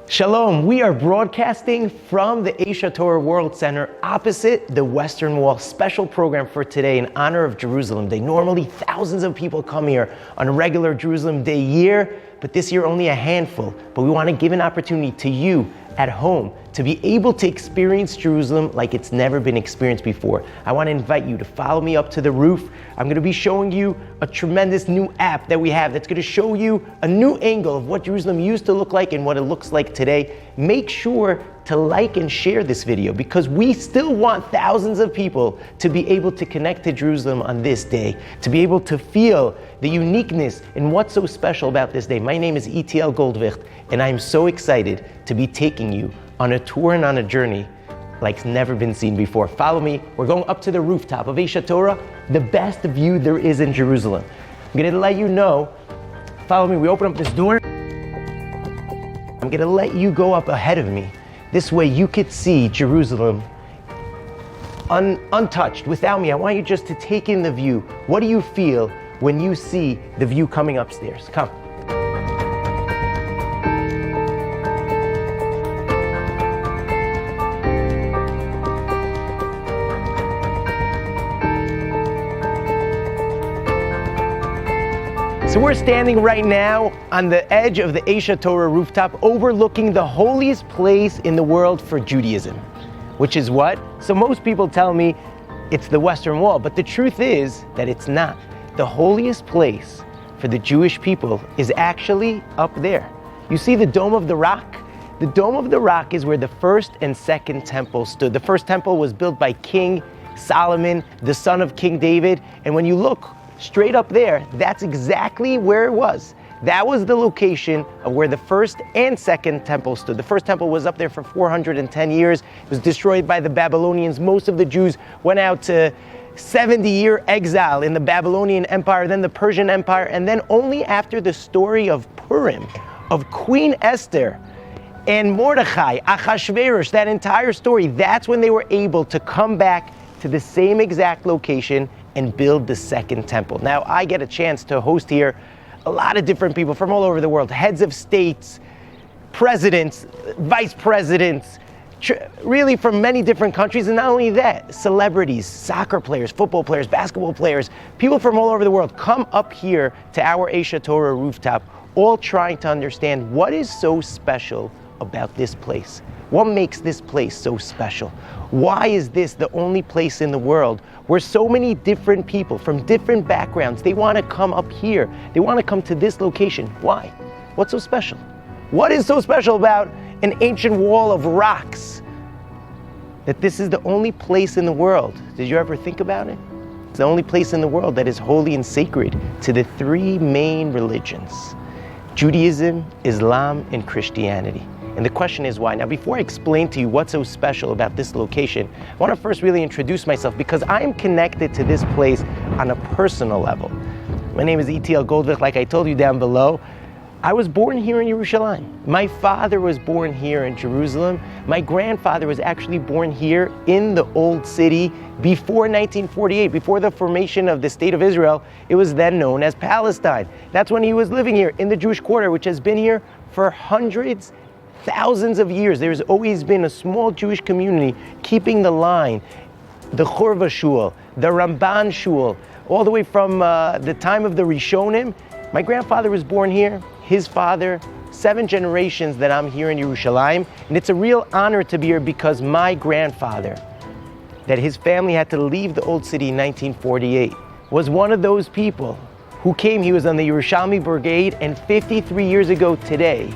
Shalom, we are broadcasting from the Asia Torah World Center opposite the Western Wall. Special program for today in honor of Jerusalem Day. Normally thousands of people come here on a regular Jerusalem Day year, but this year only a handful. But we want to give an opportunity to you at home to be able to experience Jerusalem like it's never been experienced before. I want to invite you to follow me up to the roof. I'm going to be showing you a tremendous new app that we have that's going to show you a new angle of what Jerusalem used to look like and what it looks like today. Make sure to like and share this video because we still want thousands of people to be able to connect to Jerusalem on this day, to be able to feel the uniqueness and what's so special about this day. My name is Eitiel Goldwicht, and I'm so excited to be taking you on a tour and on a journey like never been seen before. Follow me. We're going up to the rooftop of Asia Torah, the best view there is in Jerusalem. I'm going to let you know. Follow me. We open up this door. I'm going to let you go up ahead of me. This way you could see Jerusalem untouched. Without me, I want you just to take in the view. What do you feel when you see the view coming upstairs? Come. So we're standing right now on the edge of the Asia Torah rooftop overlooking the holiest place in the world for Judaism, which is what? So most people tell me it's the Western Wall, but the truth is that it's not. The holiest place for the Jewish people is actually up there. You see the Dome of the Rock? The Dome of the Rock is where the first and second temple stood. The first temple was built by King Solomon, the son of King David, and when you look straight up there, that's exactly where it was. That was the location of where the first and second temple stood. The first temple was up there for 410 years. It was destroyed by the Babylonians. Most of the Jews went out to 70-year exile in the Babylonian Empire, then the Persian Empire, and then only after the story of Purim, of Queen Esther and Mordechai, Achashverosh, that entire story, that's when they were able to come back to the same exact location and build the second temple. Now, I get a chance to host here a lot of different people from all over the world, heads of states, presidents, vice presidents, really from many different countries, and not only that, celebrities, soccer players, football players, basketball players, people from all over the world come up here to our Asia Torah rooftop, all trying to understand what is so special about this place. What makes this place so special? Why is this the only place in the world where so many different people from different backgrounds, they want to come up here. They want to come to this location. Why? What's so special? What is so special about an ancient wall of rocks that this is the only place in the world? Did you ever think about it? It's the only place in the world that is holy and sacred to the three main religions: Judaism, Islam, and Christianity. And the question is why. Now, before I explain to you what's so special about this location, I want to first really introduce myself because I am connected to this place on a personal level. My name is Eitiel Goldwicht, like I told you down below. I was born here in Yerushalayim. My father was born here in Jerusalem. My grandfather was actually born here in the Old City before 1948, before the formation of the State of Israel. It was then known as Palestine. That's when he was living here in the Jewish quarter, which has been here for thousands of years. There's always been a small Jewish community keeping the line. The Churva Shul, the Ramban Shul, all the way from the time of the Rishonim. My grandfather was born here, his father, 7 generations that I'm here in Yerushalayim. And it's a real honor to be here because my grandfather, that his family had to leave the Old City in 1948, was one of those people who came. He was on the Yerushalmi Brigade, and 53 years ago today,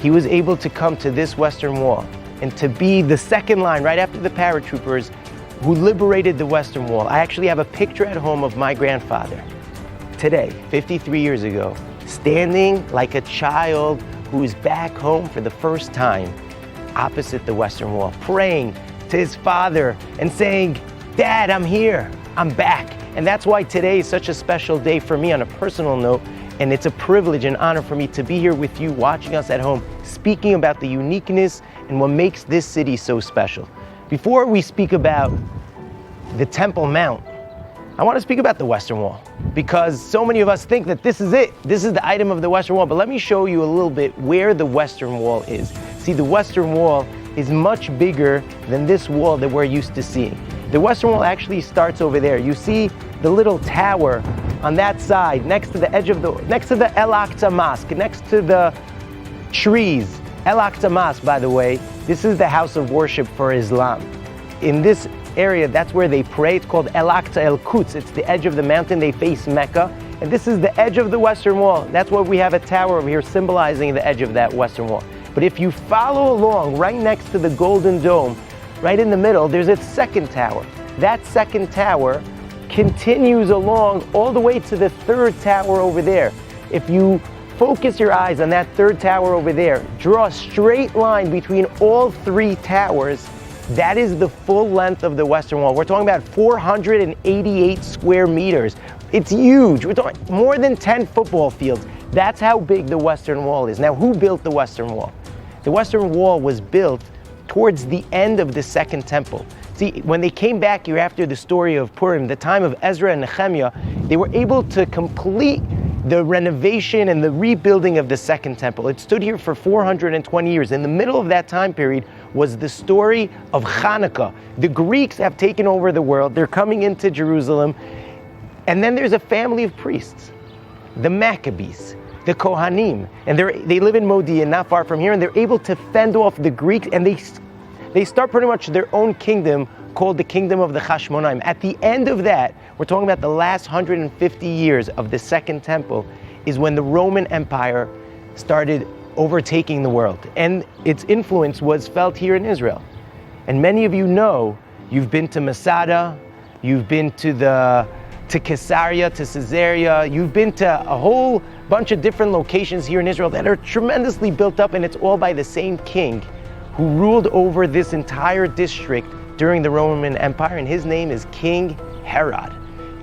he was able to come to this Western Wall and to be the second line right after the paratroopers who liberated the Western Wall. I actually have a picture at home of my grandfather today, 53 years ago, standing like a child who is back home for the first time opposite the Western Wall, praying to his father and saying, "Dad, I'm here, I'm back." And that's why today is such a special day for me on a personal note. And it's a privilege and honor for me to be here with you, watching us at home, speaking about the uniqueness and what makes this city so special. Before we speak about the Temple Mount, I want to speak about the Western Wall, because so many of us think that this is it. This is the item of the Western Wall. But let me show you a little bit where the Western Wall is. See, the Western Wall is much bigger than this wall that we're used to seeing. The Western Wall actually starts over there. You see the little tower on that side, next to the El Aqsa Mosque, next to the trees. El Aqsa Mosque, by the way, this is the house of worship for Islam. In this area, that's where they pray. It's called El Aqsa El Quds. It's the edge of the mountain. They face Mecca. And this is the edge of the Western Wall. That's why we have a tower over here symbolizing the edge of that Western Wall. But if you follow along, right next to the Golden Dome, right in the middle, there's a second tower. That second tower continues along all the way to the third tower over there. If you focus your eyes on that third tower over there, draw a straight line between all three towers, that is the full length of the Western Wall. We're talking about 488 square meters. It's huge. We're talking more than 10 football fields. That's how big the Western Wall is. Now, who built the Western Wall? The Western Wall was built towards the end of the Second Temple. See, when they came back here after the story of Purim, the time of Ezra and Nehemiah, they were able to complete the renovation and the rebuilding of the Second Temple. It stood here for 420 years. In the middle of that time period was the story of Hanukkah. The Greeks have taken over the world. They're coming into Jerusalem. And then there's a family of priests, the Maccabees, the Kohanim, and they live in Modi'in, not far from here, and they're able to fend off the Greeks, and they start pretty much their own kingdom called the Kingdom of the Hashmonaim. At the end of that, we're talking about the last 150 years of the Second Temple, is when the Roman Empire started overtaking the world, and its influence was felt here in Israel. And many of you know, you've been to Masada, you've been to Caesarea, to Caesarea. You've been to a whole bunch of different locations here in Israel that are tremendously built up, and it's all by the same king who ruled over this entire district during the Roman Empire, and his name is King Herod.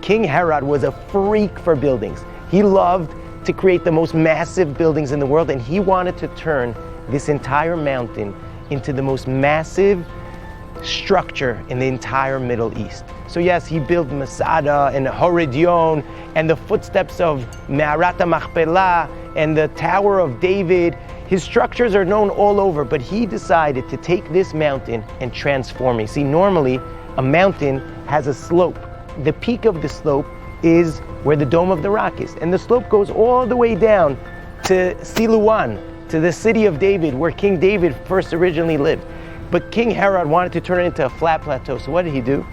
King Herod was a freak for buildings. He loved to create the most massive buildings in the world, and he wanted to turn this entire mountain into the most massive structure in the entire Middle East. So yes, he built Masada and Horedion and the footsteps of Me'arat HaMachpelah and the Tower of David. His structures are known all over, but he decided to take this mountain and transform it. See, normally a mountain has a slope. The peak of the slope is where the Dome of the Rock is, and the slope goes all the way down to Siluan, to the city of David, where King David first originally lived. But King Herod wanted to turn it into a flat plateau. So what did he do?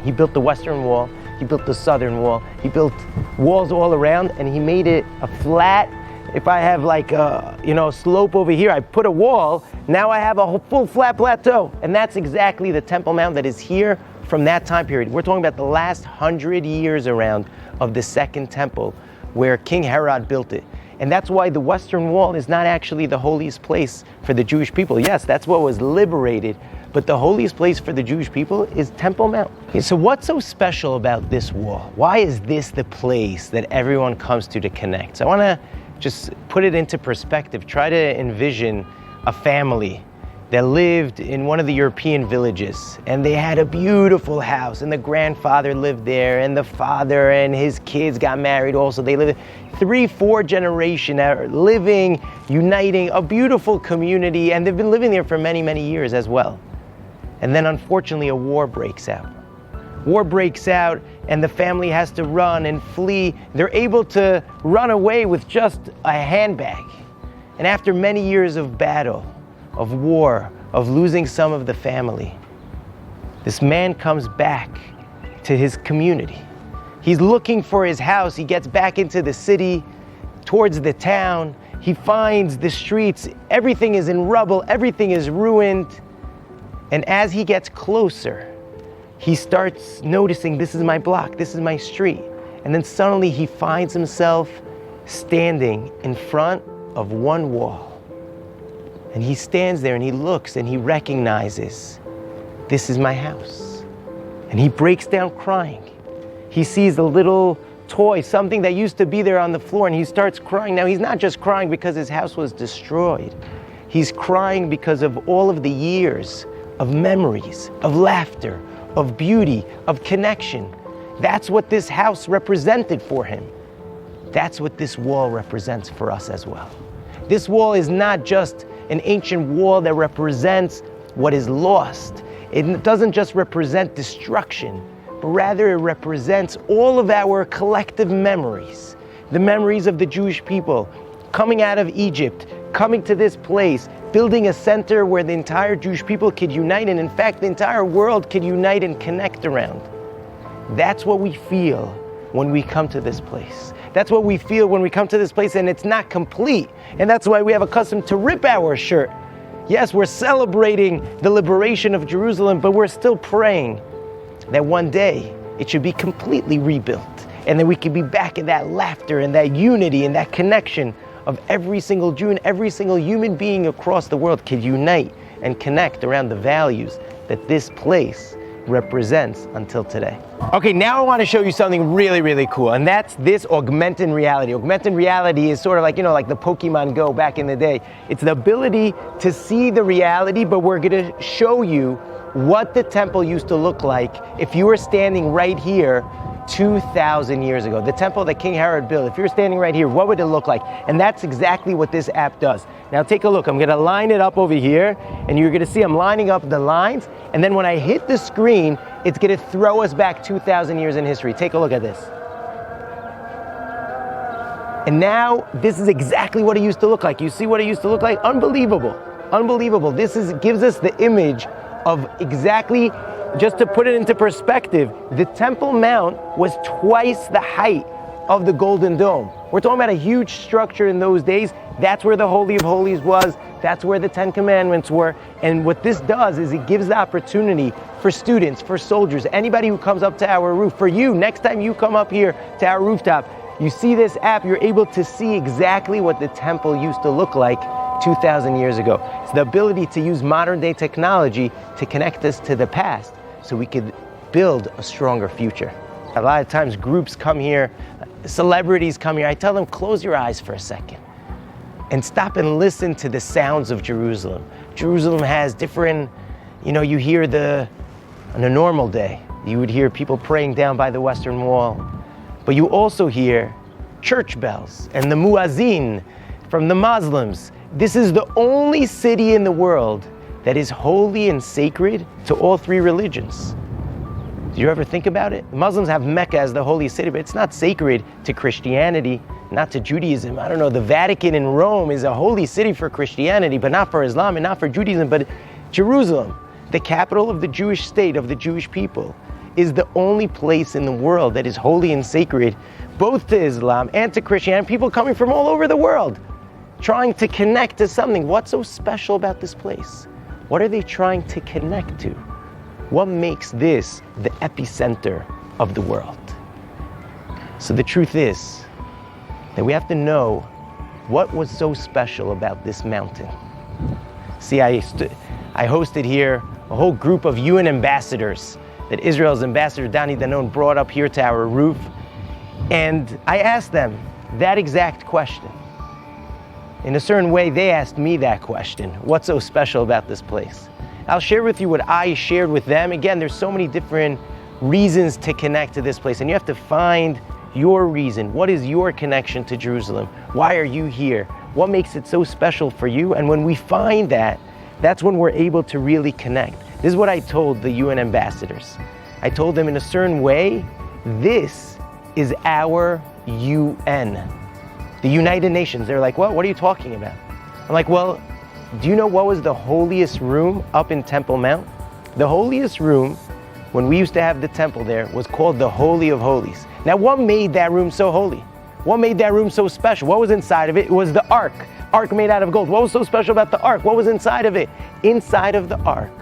He built the Western Wall, he built the Southern Wall, he built walls all around, and he made it a flat. If I have like a slope over here, I put a wall, now I have a full flat plateau. And that's exactly the Temple Mount that is here from that time period. We're talking about the last 100 years around of the Second Temple where King Herod built it. And that's why the Western Wall is not actually the holiest place for the Jewish people. Yes, that's what was liberated, but the holiest place for the Jewish people is Temple Mount. Okay, so what's so special about this wall? Why is this the place that everyone comes to connect? So I want to just put it into perspective. Try to envision a family that lived in one of the European villages, and they had a beautiful house, and the grandfather lived there, and the father and his kids got married also. They lived 3-4 generations living, uniting, a beautiful community, and they've been living there for many, many years as well. And then unfortunately a war breaks out. War breaks out, and the family has to run and flee. They're able to run away with just a handbag. And after many years of battle, of war, of losing some of the family, this man comes back to his community. He's looking for his house. He gets back into the city, towards the town. He finds the streets. Everything is in rubble. Everything is ruined. And as he gets closer, he starts noticing, this is my block, this is my street. And then suddenly he finds himself standing in front of one wall. And he stands there and he looks and he recognizes, this is my house. And he breaks down crying. He sees a little toy, something that used to be there on the floor, and he starts crying. Now he's not just crying because his house was destroyed. He's crying because of all of the years of memories, of laughter, of beauty, of connection. That's what this house represented for him. That's what this wall represents for us as well. This wall is not just an ancient wall that represents what is lost. It doesn't just represent destruction, but rather it represents all of our collective memories. The memories of the Jewish people coming out of Egypt, coming to this place, building a center where the entire Jewish people could unite, and in fact the entire world could unite and connect around. That's what we feel when we come to this place. That's what we feel when we come to this place and it's not complete. And that's why we have a custom to rip our shirt. Yes, we're celebrating the liberation of Jerusalem, but we're still praying that one day it should be completely rebuilt. And then we could be back in that laughter and that unity and that connection of every single Jew and every single human being across the world could unite and connect around the values that this place represents until today. Okay, now I want to show you something really, really cool, and that's this augmented reality. Augmented reality is sort of like, like the Pokemon Go back in the day. It's the ability to see the reality, but we're going to show you what the temple used to look like if you were standing right here 2,000 years ago. The temple that King Herod built, if you're standing right here, what would it look like? And that's exactly what this app does. Now take a look. I'm going to line it up over here, and you're going to see I'm lining up the lines, and then when I hit the screen, it's going to throw us back 2,000 years in history. Take a look at this. And now this is exactly what it used to look like. You see what it used to look like? Unbelievable. Unbelievable. This gives us the image of exactly. Just to put it into perspective, the Temple Mount was twice the height of the Golden Dome. We're talking about a huge structure in those days. That's where the Holy of Holies was. That's where the 10 Commandments were. And what this does is it gives the opportunity for students, for soldiers, anybody who comes up to our roof, for you, next time you come up here to our rooftop, you see this app, you're able to see exactly what the temple used to look like 2,000 years ago. It's the ability to use modern day technology to connect us to the past so we could build a stronger future. A lot of times groups come here, celebrities come here, I tell them close your eyes for a second and stop and listen to the sounds of Jerusalem. Jerusalem has different, you hear on a normal day, you would hear people praying down by the Western Wall, but you also hear church bells and the muazzin from the Muslims. This is the only city in the world that is holy and sacred to all three religions. Do you ever think about it? The Muslims have Mecca as the holy city, but it's not sacred to Christianity, not to Judaism. I don't know, the Vatican in Rome is a holy city for Christianity, but not for Islam and not for Judaism. But Jerusalem, the capital of the Jewish state, of the Jewish people, is the only place in the world that is holy and sacred, both to Islam and to Christianity. People coming from all over the world, trying to connect to something. What's so special about this place? What are they trying to connect to? What makes this the epicenter of the world? So the truth is that we have to know what was so special about this mountain. See, I hosted here a whole group of UN ambassadors that Israel's ambassador Dani Danon brought up here to our roof. And I asked them that exact question. In a certain way, they asked me that question. What's so special about this place? I'll share with you what I shared with them. Again, there's so many different reasons to connect to this place, and you have to find your reason. What is your connection to Jerusalem? Why are you here? What makes it so special for you? And when we find that, that's when we're able to really connect. This is what I told the UN ambassadors. I told them in a certain way, this is our UN. The United Nations. They're like, what are you talking about? I'm like, well, do you know what was the holiest room up in Temple Mount? The holiest room, when we used to have the temple there, was called the Holy of Holies. Now, what made that room so holy? What made that room so special? What was inside of it? It was the ark made out of gold. What was so special about the ark? What was inside of it? Inside of the ark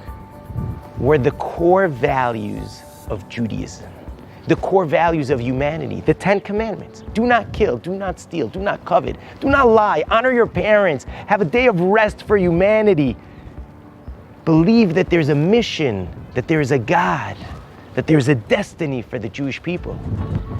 were the core values of Judaism, the core values of humanity, the 10 Commandments. Do not kill, do not steal, do not covet, do not lie, honor your parents, have a day of rest for humanity. Believe that there's a mission, that there is a God, that there's a destiny for the Jewish people.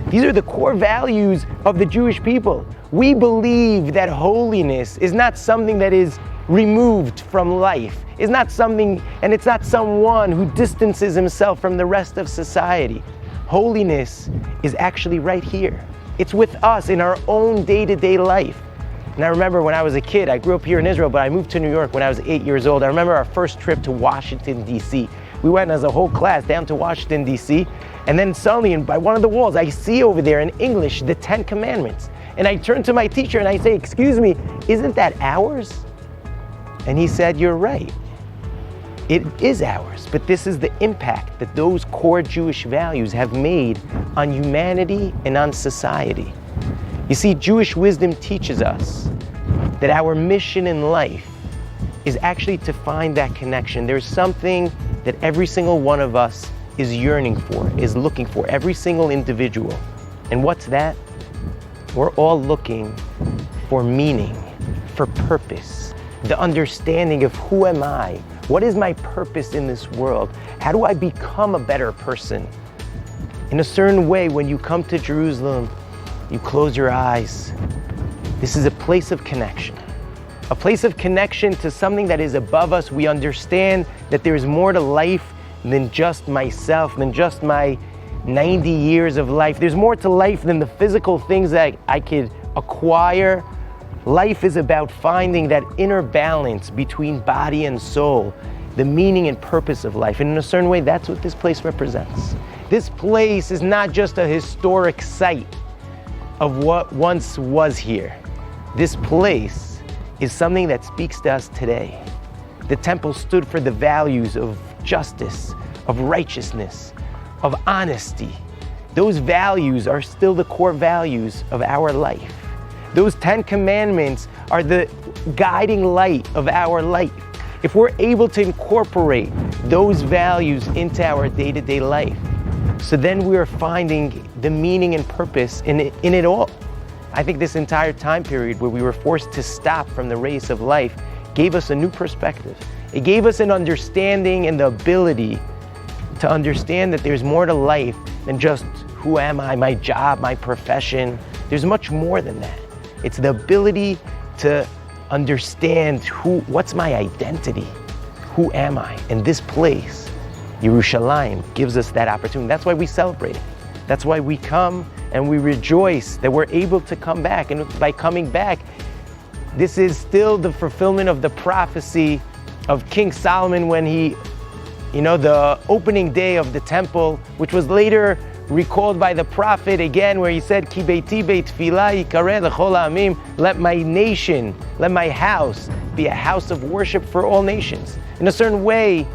These are the core values of the Jewish people. We believe that holiness is not something that is removed from life. It's not something, and it's not someone who distances himself from the rest of society. Holiness is actually right here. It's with us in our own day-to-day life. And I remember when I was a kid, I grew up here in Israel, but I moved to New York when I was 8 years old. I remember our first trip to Washington, D.C. We went as a whole class down to Washington, D.C. And then suddenly, by one of the walls, I see over there in English the 10 Commandments. And I turn to my teacher and I say, "Excuse me, isn't that ours?" And he said, "You're right. It is ours, but this is the impact that those core Jewish values have made on humanity and on society." You see, Jewish wisdom teaches us that our mission in life is actually to find that connection. There's something that every single one of us is yearning for, is looking for, every single individual. And what's that? We're all looking for meaning, for purpose, the understanding of who am I? What is my purpose in this world? How do I become a better person? In a certain way, when you come to Jerusalem, you close your eyes. This is a place of connection. A place of connection to something that is above us. We understand that there's more to life than just myself, than just my 90 years of life. There's more to life than the physical things that I could acquire. Life is about finding that inner balance between body and soul, the meaning and purpose of life. And in a certain way, that's what this place represents. This place is not just a historic site of what once was here. This place is something that speaks to us today. The temple stood for the values of justice, of righteousness, of honesty. Those values are still the core values of our life. Those 10 Commandments are the guiding light of our life. If we're able to incorporate those values into our day-to-day life, so then we are finding the meaning and purpose in it all. I think this entire time period where we were forced to stop from the race of life gave us a new perspective. It gave us an understanding and the ability to understand that there's more to life than just who am I, my job, my profession. There's much more than that. It's the ability to understand what's my identity, who am I? And this place, Yerushalayim, gives us that opportunity. That's why we celebrate it. That's why we come and we rejoice that we're able to come back. And by coming back, this is still the fulfillment of the prophecy of King Solomon when he, the opening day of the temple, which was later recalled by the prophet again, where he said, Ki beiti beit tefillah yikareh lechol ha'amim, let my nation, let my house be a house of worship for all nations. In a certain way,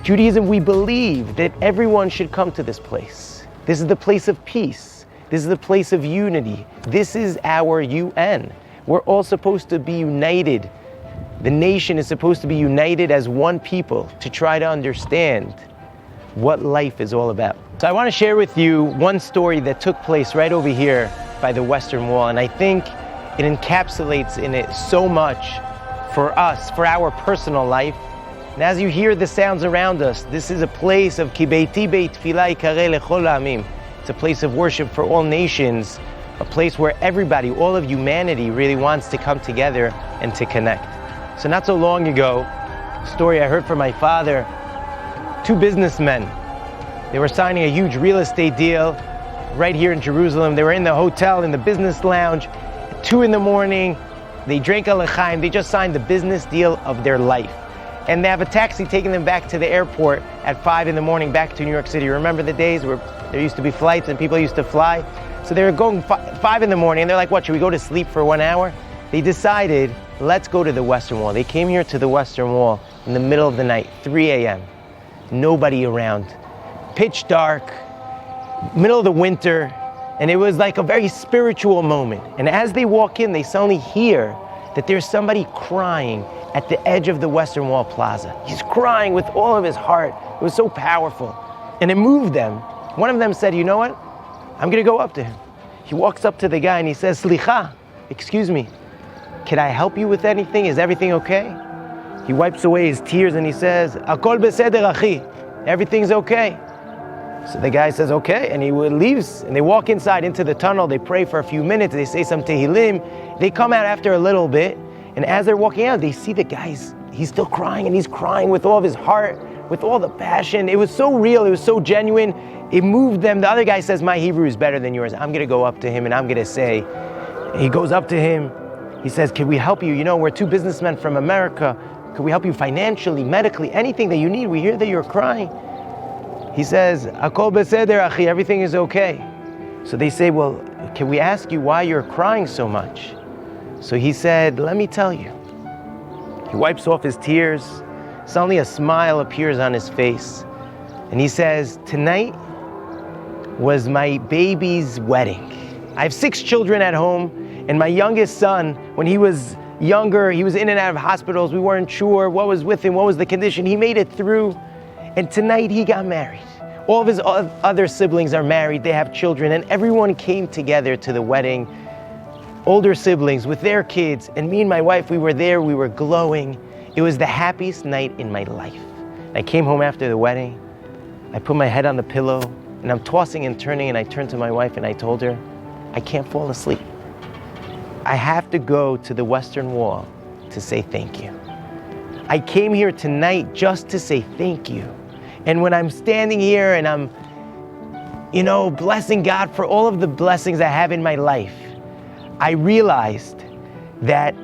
Judaism, we believe that everyone should come to this place. This is the place of peace. This is the place of unity. This is our UN. We're all supposed to be united. The nation is supposed to be united as one people to try to understand what life is all about. So I want to share with you one story that took place right over here by the Western Wall, and I think it encapsulates in it so much for us, for our personal life. And as you hear the sounds around us, this is a place of Ki beiti beit tefillah yikareh lechol ha'amim. It's a place of worship for all nations, a place where everybody, all of humanity, really wants to come together and to connect. So not so long ago, a story I heard from my father, two businessmen. They were signing a huge real estate deal right here in Jerusalem. They were in the hotel, in the business lounge, at 2 a.m. They drank a l'chaim. They just signed the business deal of their life. And they have a taxi taking them back to the airport at 5 a.m. back to New York City. Remember the days where there used to be flights and people used to fly? So they were going 5 a.m. and they're like, what, should we go to sleep for 1 hour? They decided, let's go to the Western Wall. They came here to the Western Wall in the middle of the night, 3 a.m. Nobody around. Pitch dark, middle of the winter, and it was like a very spiritual moment. And as they walk in, they suddenly hear that there's somebody crying at the edge of the Western Wall Plaza. He's crying with all of his heart. It was so powerful. And it moved them. One of them said, you know what? I'm gonna go up to him. He walks up to the guy and he says, Slicha, excuse me, can I help you with anything? Is everything okay? He wipes away his tears and he says, Akol beseder achi, everything's okay. So the guy says, okay, and he leaves, and they walk inside into the tunnel, they pray for a few minutes, they say some tehillim, they come out after a little bit, and as they're walking out, they see the guy's, he's still crying, and he's crying with all of his heart, with all the passion. It was so real, it was so genuine, it moved them. The other guy says, my Hebrew is better than yours. I'm gonna go up to him and I'm gonna say, he goes up to him, He says, can we help you? You know, we're two businessmen from America. Can we help you financially, medically, anything that you need? We hear that you're crying. He says, Akol beseder, achi, everything is okay. So they say, well, can we ask you why you're crying so much? So he said, let me tell you. He wipes off his tears. Suddenly a smile appears on his face. And he says, tonight was my baby's wedding. I have 6 children at home, and my youngest son, when he was younger, he was in and out of hospitals. We weren't sure what was with him, what was the condition. He made it through, and tonight he got married. All of his other siblings are married, they have children, and everyone came together to the wedding. Older siblings with their kids, and me and my wife, we were there, we were glowing. It was the happiest night in my life. I came home after the wedding, I put my head on the pillow, and I'm tossing and turning, and I turned to my wife and I told her, I can't fall asleep. I have to go to the Western Wall to say thank you. I came here tonight just to say thank you. And when I'm standing here and I'm, blessing God for all of the blessings I have in my life, I realized that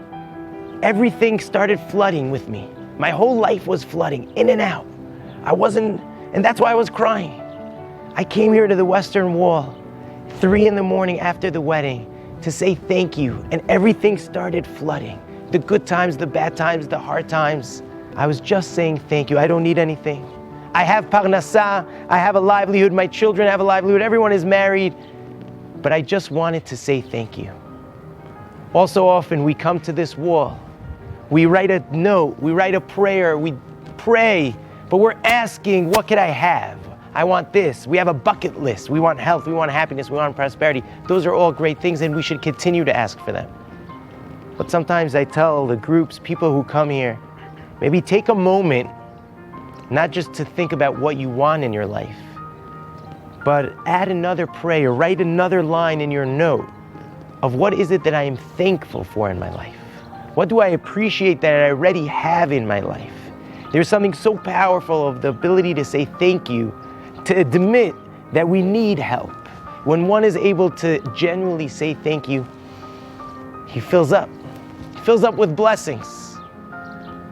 everything started flooding with me. My whole life was flooding in and out. And that's why I was crying. I came here to the Western Wall 3 a.m. after the wedding to say thank you, and everything started flooding. The good times, the bad times, the hard times. I was just saying thank you. I don't need anything. I have parnasa, I have a livelihood, my children have a livelihood, everyone is married, but I just wanted to say thank you. All so often we come to this wall, we write a note, we write a prayer, we pray, but we're asking, what could I have? I want this. We have a bucket list. We want health, we want happiness, we want prosperity. Those are all great things, and we should continue to ask for them. But sometimes I tell the groups, people who come here, maybe take a moment, not just to think about what you want in your life, but add another prayer, write another line in your note of what is it that I am thankful for in my life? What do I appreciate that I already have in my life? There's something so powerful of the ability to say thank you, to admit that we need help. When one is able to genuinely say thank you, he fills up. He fills up with blessings.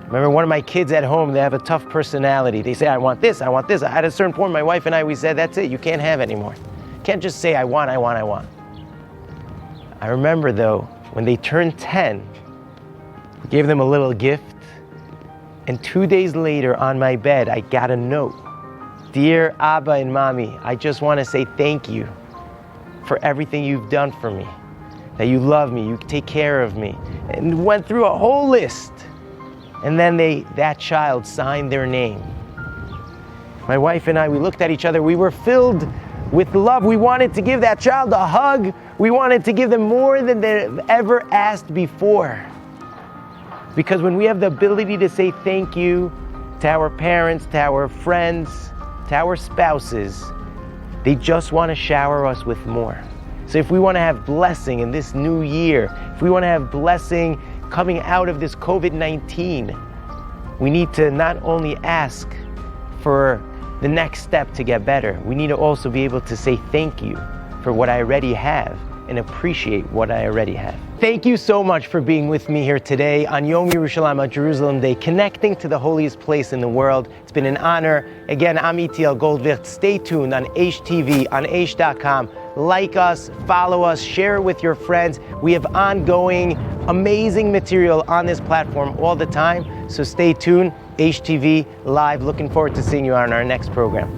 Remember one of my kids at home, they have a tough personality. They say, I want this, I want this. At a certain point, my wife and I, we said, that's it, you can't have anymore. You can't just say, I want. I remember though, when they turned 10, we gave them a little gift, and 2 days later on my bed, I got a note. Dear Abba and Mommy, I just want to say thank you for everything you've done for me, that you love me, you take care of me, and went through a whole list. And then that child signed their name. My wife and I, we looked at each other, we were filled with love. We wanted to give that child a hug. We wanted to give them more than they've ever asked before. Because when we have the ability to say thank you to our parents, to our friends, to our spouses, they just want to shower us with more. So if we want to have blessing in this new year, if we want to have blessing coming out of this COVID-19, we need to not only ask for the next step to get better, we need to also be able to say thank you for what I already have and appreciate what I already have. Thank you so much for being with me here today on Yom Yerushalayim, on Jerusalem Day, connecting to the holiest place in the world. It's been an honor. Again, I'm Eitiel Goldwicht. Stay tuned on HTV, on H.com. Like us, follow us, share it with your friends. We have ongoing, amazing material on this platform all the time. So stay tuned, HTV Live. Looking forward to seeing you on our next program.